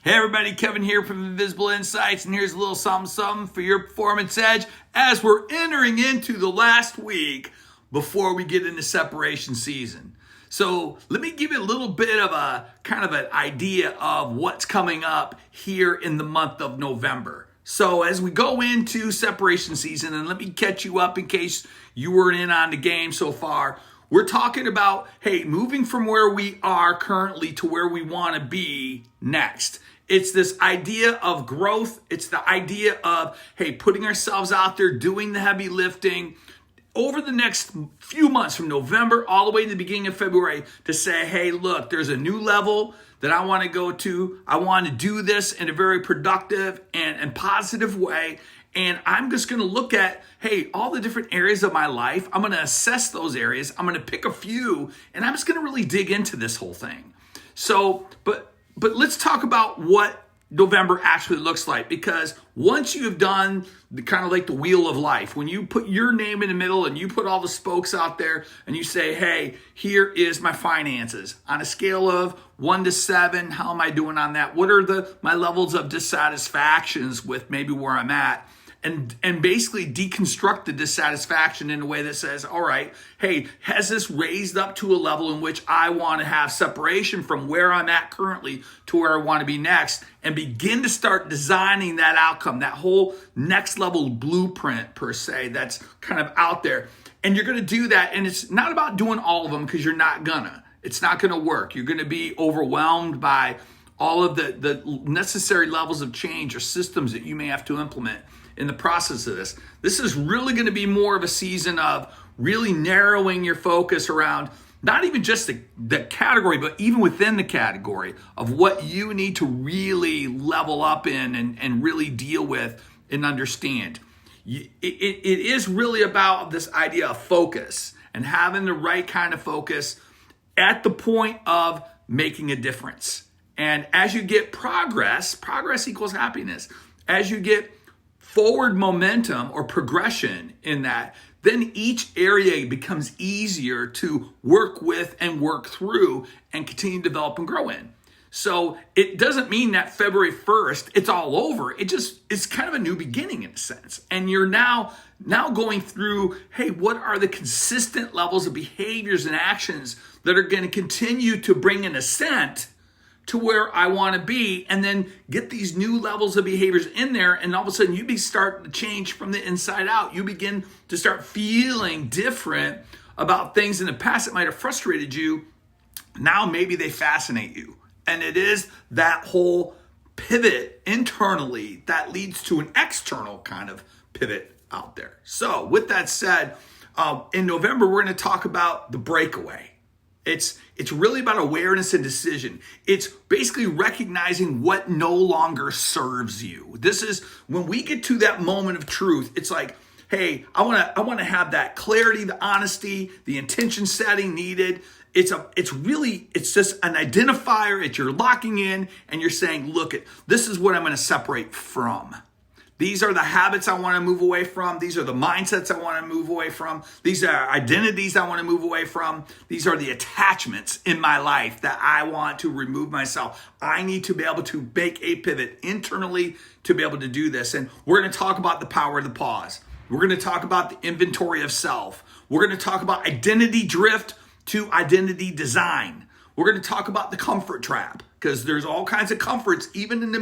Hey everybody, Kevin here from Invisible Insights, and here's a little something for your performance edge as we're entering into the last week before we get into separation season. So let me give you a little bit of a kind of an idea of what's coming up here in the month of November. So as we go into separation season, and let me catch you up in case you weren't in on the game so far, we're talking about, hey, moving from where we are currently to where we want to be next. It's this idea of growth. It's the idea of, hey, putting ourselves out there, doing the heavy lifting over the next few months from November all the way to the beginning of February to say, hey, look, there's a new level that I want to go to. I want to do this in a very productive and positive way. And I'm just going to look at, hey, all the different areas of my life. I'm going to assess those areas. I'm going to pick a few, and I'm just going to really dig into this whole thing. So, but let's talk about what November actually looks like, because once you have done the kind of like the wheel of life, when you put your name in the middle and you put all the spokes out there and you say, hey, here is my finances on a scale of 1 to 7, how am I doing on that? What are my levels of dissatisfactions with maybe where I'm at? And basically deconstruct the dissatisfaction in a way that says, all right, hey, has this raised up to a level in which I want to have separation from where I'm at currently to where I want to be next, and begin to start designing that outcome, that whole next level blueprint per se that's kind of out there. And you're going to do that. And it's not about doing all of them, because you're not gonna. It's not going to work. You're going to be overwhelmed by all of the necessary levels of change or systems that you may have to implement in the process of this. This is really going to be more of a season of really narrowing your focus around not even just the category, but even within the category of what you need to really level up in and really deal with and understand. It is really about this idea of focus and having the right kind of focus at the point of making a difference. And as you get progress equals happiness. As you get forward momentum or progression in that, then each area becomes easier to work with and work through and continue to develop and grow in. So it doesn't mean that February 1st, it's all over. It's kind of a new beginning in a sense. And you're now going through, hey, what are the consistent levels of behaviors and actions that are going to continue to bring an ascent to where I want to be, and then get these new levels of behaviors in there, and all of a sudden you start to change from the inside out. You begin to start feeling different about things in the past that might have frustrated you. Now maybe they fascinate you. And it is that whole pivot internally that leads to an external kind of pivot out there. So with that said, in November, we're going to talk about the breakaway. It's really about awareness and decision. It's basically recognizing what no longer serves you. This is when we get to that moment of truth. It's like, hey, I want to have that clarity, the honesty, the intention setting needed. It's just an identifier. It's you're locking in and you're saying, look, this is what I'm going to separate from. These are the habits I want to move away from. These are the mindsets I want to move away from. These are identities I want to move away from. These are the attachments in my life that I want to remove myself. I need to be able to make a pivot internally to be able to do this. And we're going to talk about the power of the pause. We're going to talk about the inventory of self. We're going to talk about identity drift to identity design. We're going to talk about the comfort trap, because there's all kinds of comforts, even in the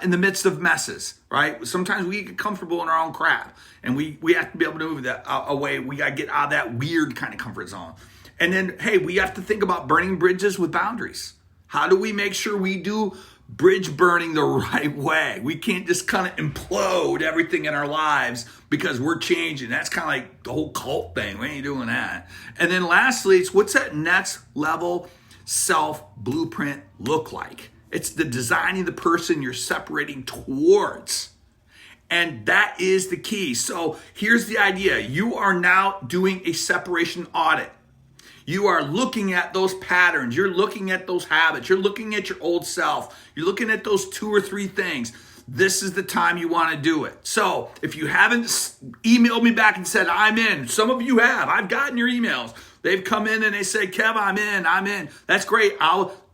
in the midst of messes, right? Sometimes we get comfortable in our own crap, and we have to be able to move that away. We got to get out of that weird kind of comfort zone. And then, hey, we have to think about burning bridges with boundaries. How do we make sure we do bridge burning the right way? We can't just kind of implode everything in our lives because we're changing. That's kind of like the whole cult thing. We ain't doing that. And then lastly, it's what's that next level self blueprint look like? It's the designing the person you're separating towards. And that is the key. So here's the idea. You are now doing a separation audit. You are looking at those patterns. You're looking at those habits. You're looking at your old self. You're looking at those 2 or 3 things. This is the time you want to do it. So if you haven't emailed me back and said, I'm in, some of you have. I've gotten your emails. They've come in and they say, Kev, I'm in. That's great.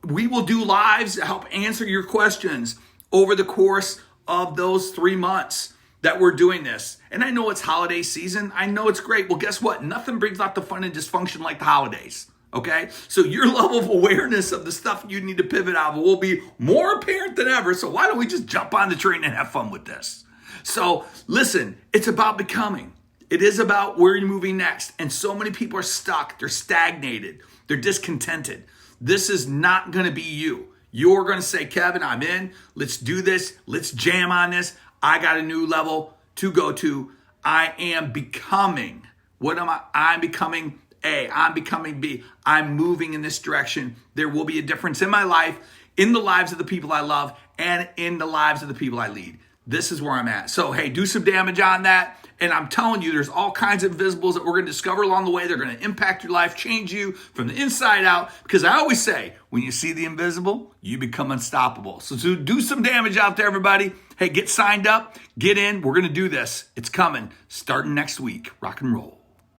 we will do lives to help answer your questions over the course of those 3 months that we're doing this. And I know it's holiday season. I know it's great. Well, guess what? Nothing brings out the fun and dysfunction like the holidays. Okay? So your level of awareness of the stuff you need to pivot out of will be more apparent than ever. So why don't we just jump on the train and have fun with this? So listen, it's about becoming. It is about where you're moving next. And so many people are stuck. They're stagnated. They're discontented. This is not going to be you. You're going to say, Kevin, I'm in. Let's do this. Let's jam on this. I got a new level to go to. I am becoming. What am I? I'm becoming A. I'm becoming B. I'm moving in this direction. There will be a difference in my life, in the lives of the people I love, and in the lives of the people I lead. This is where I'm at. So, hey, do some damage on that. And I'm telling you, there's all kinds of invisibles that we're going to discover along the way. They're going to impact your life, change you from the inside out. Because I always say, when you see the invisible, you become unstoppable. So do some damage out there, everybody. Hey, get signed up, get in. We're going to do this. It's coming starting next week. Rock and roll.